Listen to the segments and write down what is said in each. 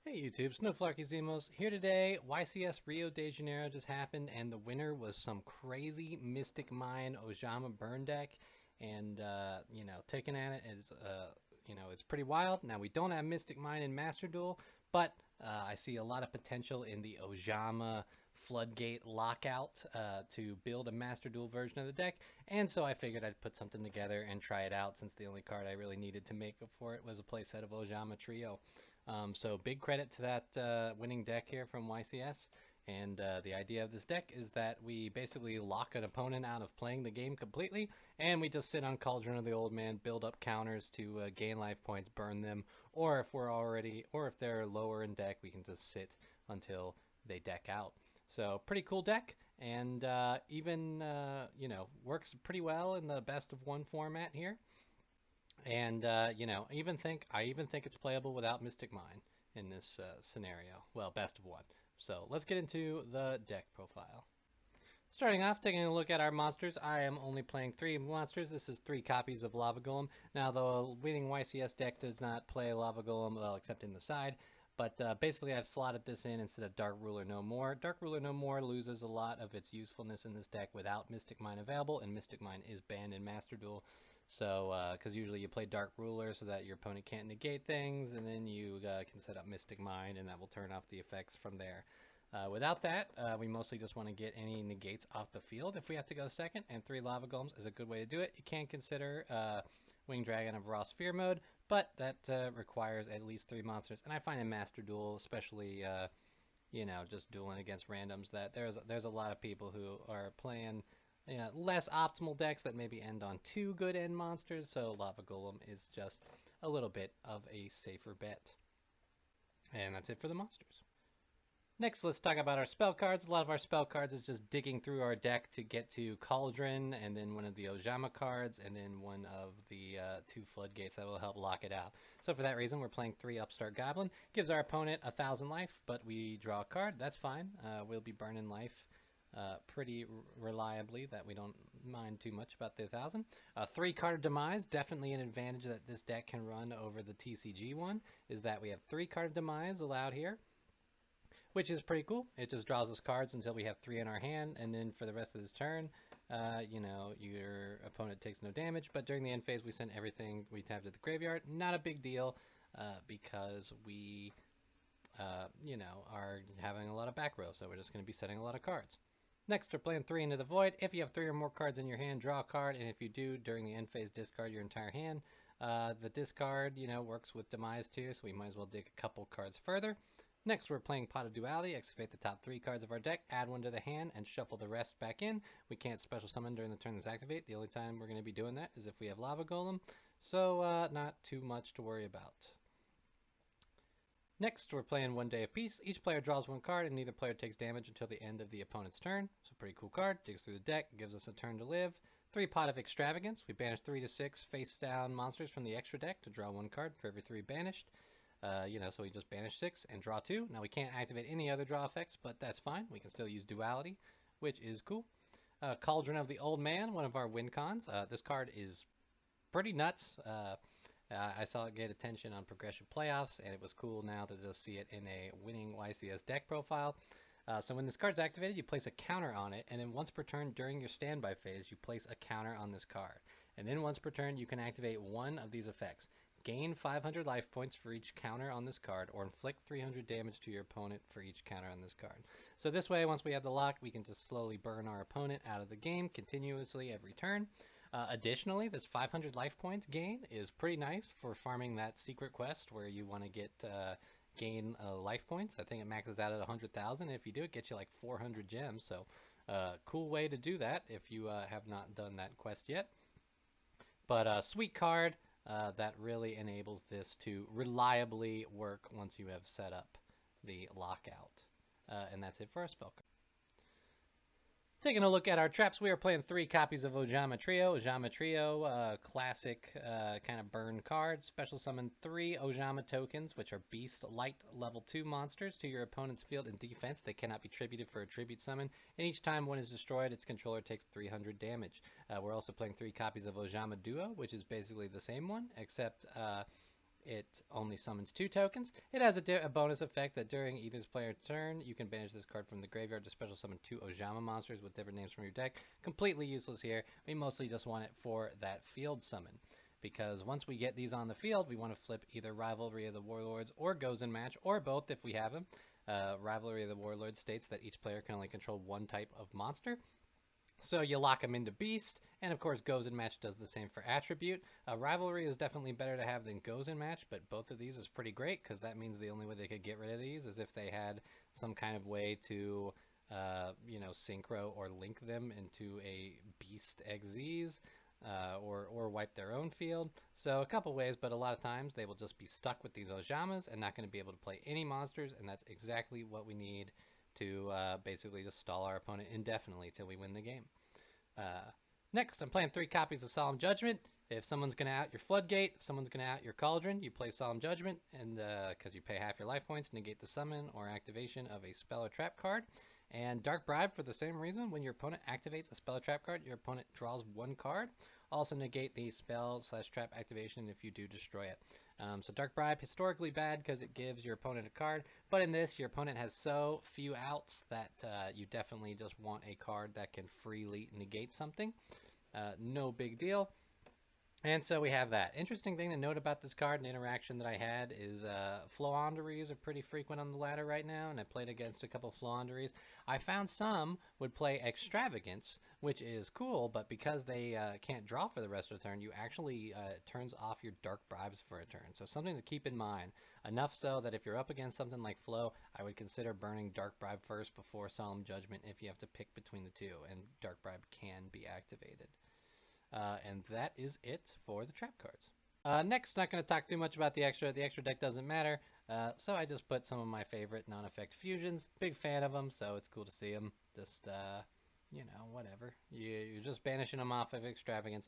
Hey YouTube, Snowflarky here today. YCS Rio de Janeiro just happened, and the winner was some crazy Mystic Mine Ojama burn deck. And taking at it is it's pretty wild. Now we don't have Mystic Mine in Master Duel, but I see a lot of potential in the Ojama Floodgate Lockout to build a Master Duel version of the deck. And so I figured I'd put something together and try it out, since the only card I really needed to make up for it was a playset of Ojama Trio. So big credit to that winning deck here from YCS. And the idea of this deck is that we basically lock an opponent out of playing the game completely, and we just sit on Cauldron of the Old Man, build up counters to gain life points, burn them, or if they're lower in deck, we can just sit until they deck out. So pretty cool deck, and even works pretty well in the best of one format here. And I even think it's playable without Mystic Mine in this scenario. Well, best of one. So let's get into the deck profile. Starting off, taking a look at our monsters, I am only playing 3 monsters. This is 3 copies of Lava Golem. Now, the winning YCS deck does not play Lava Golem, well, except in the side. But basically, I've slotted this in instead of Dark Ruler No More. Dark Ruler No More loses a lot of its usefulness in this deck without Mystic Mine available, and Mystic Mine is banned in Master Duel. So, because usually you play Dark Ruler so that your opponent can't negate things, and then you can set up Mystic Mine, and that will turn off the effects from there. Without that, we mostly just want to get any negates off the field if we have to go second, and 3 Lava Golems is a good way to do it. You can consider Winged Dragon of Raw Sphere mode, but that requires at least 3 monsters, and I find in Master Duel, especially just dueling against randoms, that there's a lot of people who are playing less optimal decks that maybe end on 2 good end monsters, so Lava Golem is just a little bit of a safer bet. And that's it for the monsters. Next, let's talk about our spell cards. A lot of our spell cards is just digging through our deck to get to Cauldron, and then one of the Ojama cards, and then one of the 2 floodgates that will help lock it out. So for that reason, we're playing 3 Upstart Goblin. Gives our opponent 1,000 life, but we draw a card. That's fine. We'll be burning life pretty reliably, that we don't mind too much about the 1,000. 3 card Demise, definitely an advantage that this deck can run over the TCG one, is that we have 3 card Demise allowed here, which is pretty cool. It just draws us cards until we have 3 in our hand, and then for the rest of this turn, your opponent takes no damage, but during the end phase we send everything we tapped to the graveyard. Not a big deal, because we, are having a lot of back row, so we're just going to be setting a lot of cards. Next, we're playing 3 Into the Void. If you have 3 or more cards in your hand, draw a card, and if you do, during the end phase, discard your entire hand. The discard, works with Demise too, so we might as well dig a couple cards further. Next, we're playing Pot of Duality. Excavate the top 3 cards of our deck, add 1 to the hand, and shuffle the rest back in. We can't special summon during the turn that's activate. The only time we're going to be doing that is if we have Lava Golem, so not too much to worry about. Next, we're playing 1 Day of Peace. Each player draws 1 card, and neither player takes damage until the end of the opponent's turn. So pretty cool card. Digs through the deck, gives us a turn to live. 3 Pot of Extravagance. We banish 3 to 6 face-down monsters from the extra deck to draw 1 card for every 3 banished. So we just banish 6 and draw 2. Now we can't activate any other draw effects, but that's fine. We can still use Duality, which is cool. Cauldron of the Old Man, one of our win cons. This card is pretty nuts. I saw it get attention on Progression Playoffs, and it was cool now to just see it in a winning YCS deck profile. So when this card's activated, you place a counter on it, and then once per turn during your standby phase, you place a counter on this card. And then once per turn, you can activate 1 of these effects. Gain 500 life points for each counter on this card, or inflict 300 damage to your opponent for each counter on this card. So this way, once we have the lock, we can just slowly burn our opponent out of the game continuously every turn. Additionally, this 500 life points gain is pretty nice for farming that secret quest where you want to get gain life points. I think it maxes out at 100,000. If you do, it gets you like 400 gems. So cool way to do that if you have not done that quest yet. But sweet card that really enables this to reliably work once you have set up the lockout. And that's it for our spell card. Taking a look at our traps, we are playing 3 copies of Ojama Trio. Ojama Trio, classic kind of burn card. Special summon 3 Ojama tokens, which are Beast Light level 2 monsters to your opponent's field in defense. They cannot be tributed for a tribute summon, and each time one is destroyed, its controller takes 300 damage. We're also playing 3 copies of Ojama Duo, which is basically the same one, except it only summons 2 tokens. It has a bonus effect that during either player's turn, you can banish this card from the graveyard to special summon 2 ojama monsters with different names from your deck. Completely useless here. We mostly just want it for that field summon. Because once we get these on the field, we want to flip either Rivalry of the Warlords or Goes in Match, or both if we have them. Rivalry of the Warlords states that each player can only control one type of monster. So you lock them into Beast, and of course Goes in Match does the same for Attribute. Rivalry is definitely better to have than Goes in Match, but both of these is pretty great, because that means the only way they could get rid of these is if they had some kind of way to, synchro or link them into a Beast XZs. Or wipe their own field. So a couple ways, but a lot of times they will just be stuck with these Ojamas and not going to be able to play any monsters, and that's exactly what we need to basically just stall our opponent indefinitely till we win the game. Next, I'm playing 3 copies of Solemn Judgment. If someone's going to out your Floodgate, if someone's going to out your Cauldron, you play Solemn Judgment, and because you pay half your life points to negate the summon or activation of a spell or trap card. And Dark Bribe for the same reason. When your opponent activates a spell or trap card, your opponent draws 1 card. Also negate the spell/trap activation if you do destroy it. So Dark Bribe, historically bad because it gives your opponent a card, but in this, your opponent has so few outs that you definitely just want a card that can freely negate something. No big deal. And so we have that. Interesting thing to note about this card and interaction that I had is Floanderies are pretty frequent on the ladder right now, and I played against a couple Floanderies. I found some would play Extravagance, which is cool, but because they can't draw for the rest of the turn, you actually turns off your Dark Bribes for a turn. So something to keep in mind. Enough so that if you're up against something like Flo, I would consider burning Dark Bribe first before Solemn Judgment if you have to pick between the two, and Dark Bribe can be activated. And that is it for the trap cards. Next, not going to talk too much about the extra. The extra deck doesn't matter, so I just put some of my favorite non-effect fusions. Big fan of them, so it's cool to see them. Just, whatever. You're just banishing them off of Extravagance.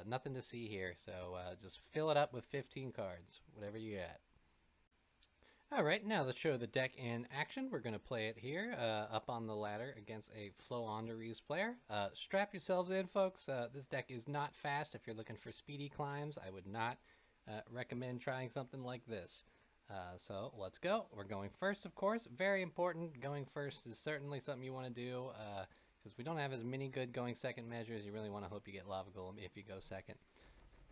Nothing to see here, so just fill it up with 15 cards, whatever you got. Alright, now let's show the deck in action. We're going to play it here up on the ladder against a Floanderies player. Strap yourselves in, folks. This deck is not fast. If you're looking for speedy climbs, I would not recommend trying something like this. So let's go. We're going first, of course. Very important. Going first is certainly something you want to do because we don't have as many good going second measures. You really want to hope you get Lava Golem if you go second.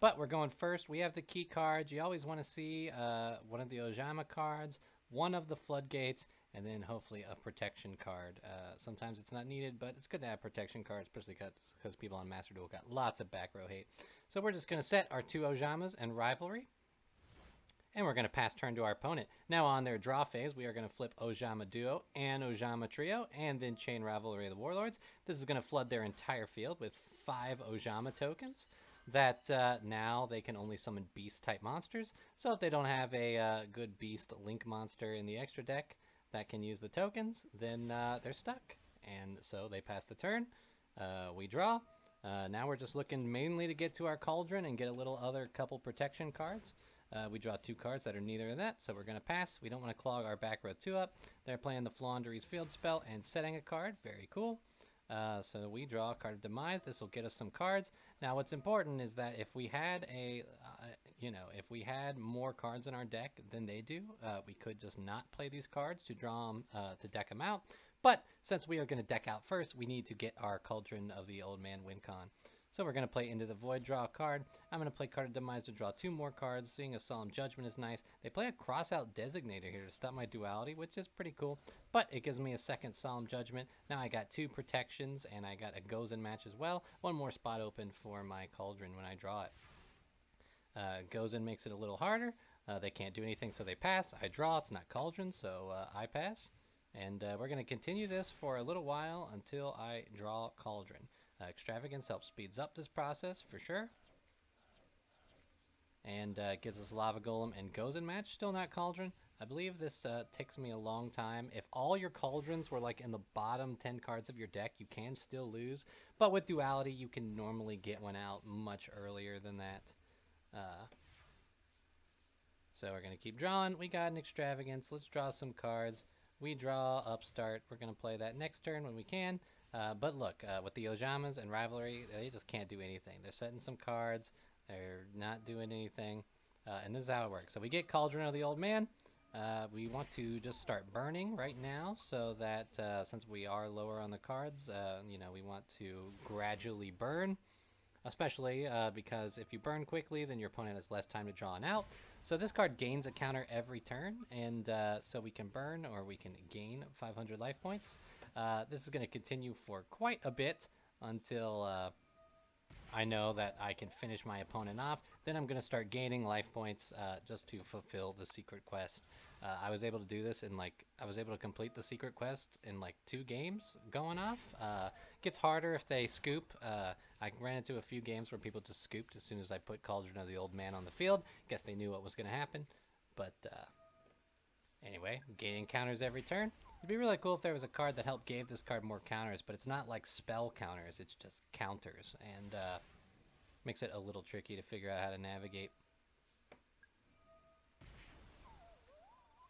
But we're going first. We have the key cards. You always want to see one of the Ojama cards, one of the Floodgates, and then hopefully a protection card. Sometimes it's not needed, but it's good to have protection cards, especially because people on Master Duel got lots of back row hate. So we're just going to set our 2 Ojamas and Rivalry, and we're going to pass turn to our opponent. Now on their draw phase, we are going to flip Ojama Duo and Ojama Trio, and then chain Rivalry of the Warlords. This is going to flood their entire field with 5 Ojama tokens. That now they can only summon beast-type monsters. So if they don't have a good beast link monster in the extra deck that can use the tokens, then they're stuck. And so they pass the turn. We draw. Now we're just looking mainly to get to our Cauldron and get a little other couple protection cards. We draw 2 cards that are neither of that, so we're going to pass. We don't want to clog our back row 2 up. They're playing the Floanderies Field Spell and setting a card. Very cool. So we draw a card of Demise. This will get us some cards. Now what's important is that if we had if we had more cards in our deck than they do, we could just not play these cards to draw them, to deck them out. But since we are going to deck out first, we need to get our Cauldron of the Old Man WinCon. So we're going to play Into the Void, draw a card. I'm going to play Card of Demise to draw 2 more cards. Seeing a Solemn Judgment is nice. They play a Crossout Designator here to stop my Duality, which is pretty cool. But it gives me a second Solemn Judgment. Now I got 2 protections, and I got a Goes in Match as well. 1 more spot open for my Cauldron when I draw it. Goes in makes it a little harder. They can't do anything, so they pass. I draw. It's not Cauldron, so I pass. And we're going to continue this for a little while until I draw Cauldron. Extravagance helps speeds up this process for sure. And gives us Lava Golem and Goes in Match. Still not Cauldron. I believe this takes me a long time. If all your Cauldrons were like in the bottom 10 cards of your deck, you can still lose. But with Duality, you can normally get one out much earlier than that. So we're going to keep drawing. We got an Extravagance. Let's draw some cards. We draw Upstart. We're going to play that next turn when we can. But look, with the Ojamas and Rivalry, they just can't do anything. They're setting some cards. They're not doing anything. And this is how it works. So we get Cauldron of the Old Man. We want to just start burning right now so that since we are lower on the cards, we want to gradually burn, especially because if you burn quickly, then your opponent has less time to draw an out. So this card gains a counter every turn, and so we can burn or we can gain 500 life points. This is going to continue for quite a bit until I know that I can finish my opponent off. Then I'm going to start gaining life points just to fulfill the secret quest. I was able to do this I was able to complete the secret quest in like 2 games going off. Gets harder if they scoop. I ran into a few games where people just scooped as soon as I put Cauldron of the Old Man on the field. Guess they knew what was going to happen. But anyway, gaining counters every turn. It'd be really cool if there was a card that helped give this card more counters, but it's not like spell counters, it's just counters, and makes it a little tricky to figure out how to navigate.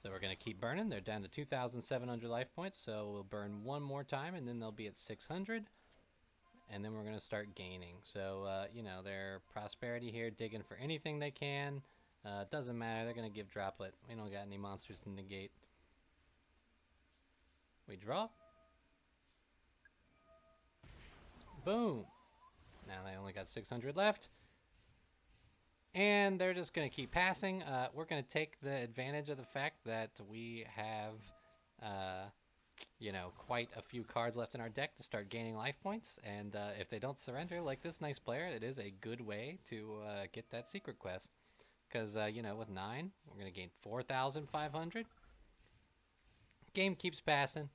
So we're going to keep burning. They're down to 2,700 life points, so we'll burn one more time, and then they'll be at 600, and then we're going to start gaining. So, their prosperity here, digging for anything they can. Doesn't matter, they're going to give droplet. We don't got any monsters to negate. We draw. Boom. Now they only got 600 left. And they're just going to keep passing. We're going to take the advantage of the fact that we have, quite a few cards left in our deck to start gaining life points. And if they don't surrender like this nice player, it is a good way to get that secret quest. Because, with 9, we're going to gain 4,500. Game keeps passing.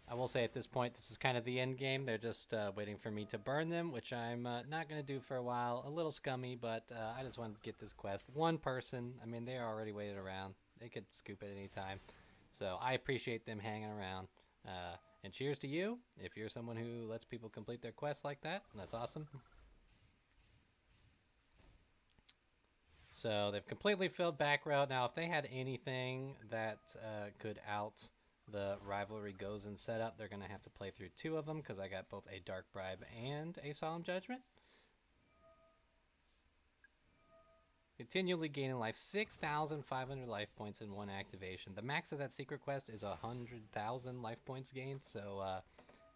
I will say at this point, this is kind of the end game. They're just waiting for me to burn them, which I'm not going to do for a while. A little scummy, but I just wanted to get this quest. One person, I mean, they already waited around. They could scoop at any time. So I appreciate them hanging around. And cheers to you, if you're someone who lets people complete their quests like that. That's awesome. So they've completely filled back row. Now, if they had anything that could out the rivalry goes in setup, they're going to have to play through 2 of them because I got both a Dark Bribe and a Solemn Judgment. Continually gaining life, 6,500 life points in 1 activation. The max of that secret quest is 100,000 life points gained, so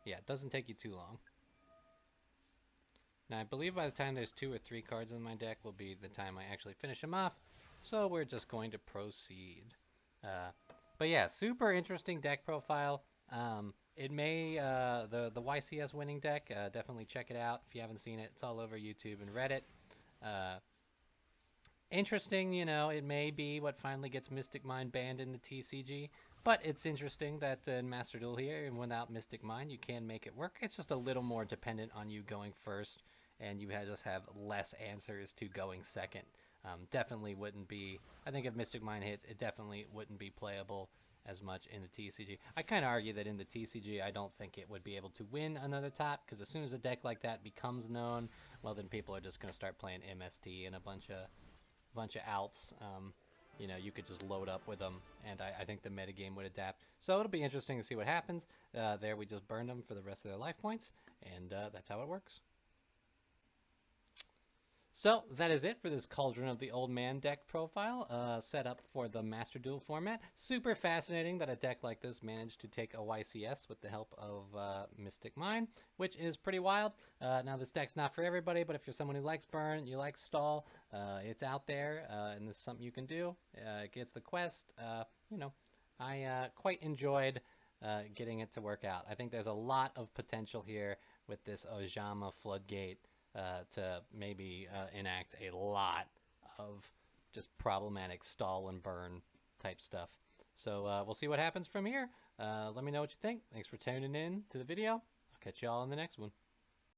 yeah, it doesn't take you too long. Now I believe by the time there's 2 or 3 cards in my deck will be the time I actually finish them off, so we're just going to proceed. But yeah, super interesting deck profile. It may, the YCS winning deck, definitely check it out if you haven't seen it. It's all over YouTube and Reddit. Interesting, it may be what finally gets Mystic Mind banned in the TCG. But it's interesting that in Master Duel here, and without Mystic Mind, you can make it work. It's just a little more dependent on you going first, and you just have less answers to going second. Definitely wouldn't be, I think if Mystic Mind hits, it definitely wouldn't be playable as much in the TCG. I kind of argue that in the TCG, I don't think it would be able to win another top, because as soon as a deck like that becomes known, well then people are just going to start playing MST and a bunch of outs. You could just load up with them, and I think the metagame would adapt. So it'll be interesting to see what happens. There we just burned them for the rest of their life points, and that's how it works. So that is it for this Cauldron of the Old Man deck profile, set up for the Master Duel format. Super fascinating that a deck like this managed to take a YCS with the help of Mystic Mind, which is pretty wild. Now this deck's not for everybody, but if you're someone who likes burn, you like stall, it's out there, and this is something you can do. It gets the quest. I quite enjoyed getting it to work out. I think there's a lot of potential here with this Ojama floodgate. To maybe enact a lot of just problematic stall and burn type stuff. So we'll see what happens from here. Let me know what you think. Thanks for tuning in to the video. I'll catch you all in the next one.